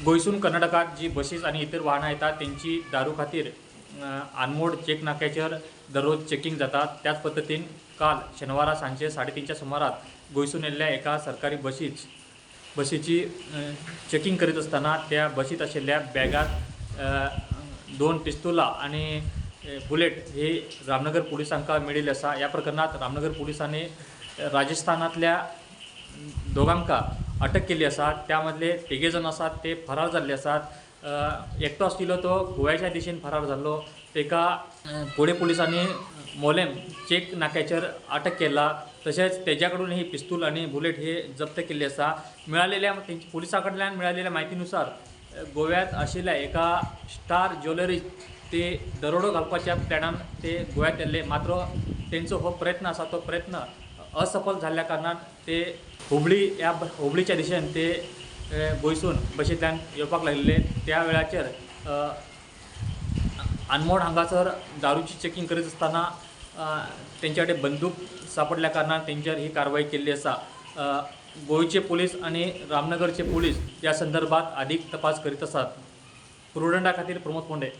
गोयसून कर्नाटकात जी बसेस आणि इतर वाहनं येतात त्यांची दारू खातीर आनमोड चेक नाक्याचेर दररोज चेकिंग जातात। त्याच पद्दतीन काल शेनवारा सांजे 3:30च्या सुमारात गोयसून येल्ल्या एका सरकारी बसीची चेकिंग करीत असताना त्या बसीत आशिल्ल्या बॅगात 2 पिस्तुलां आणि बुलेट हे रामनगर पुलिसांका मेळिल्ले आसा। या प्रकरणात रामनगर पुलिसांनी राजस्थानातल्या दोगांका अटक केली आसा। त्यामधले 3 जण आसात ते फरार जाल्ले आसात। एकटो आशिल्लो तो गोव्याच्या दिशेन फरार जाल्लो। तेका पुणे पुलिसांनी मोलेम चेक नाक्याचेर अटक केला। तशेंच तेज्या कडून ही पिस्तूल आणि बुलेट हे जप्त केल्ले आसा। पुलिसां कडल्यान मेळिल्ल्या म्हायतीनुसार गोव्यात आशिल्ल्या एका स्टार ज्वेलरी ते दरोडो घालपाच्या प्लॅनान ते गोव्यात येल्ले। मात्र तेंचो हो प्रयत्न आसा तो प्रयत्न असफल जाल्ल्या कारणान ते हुबळीच्या दिशेन ते गोयसून बशींतल्यान येवपाक लागिल्ले। त्या वेळाचेर आनमोड हांगासर दारूची चेकिंग करीत आसतना तेंच्या कडेन बंदूक सापडल्या कारणान तेंचेर ही कारवाई केल्ली आसा। गोंयचे पुलीस आणि रामनगरचे पुलीस या संदर्भात अधिक तपास करीत आसात। प्रुडंटा खातीर प्रमोद फोंडे।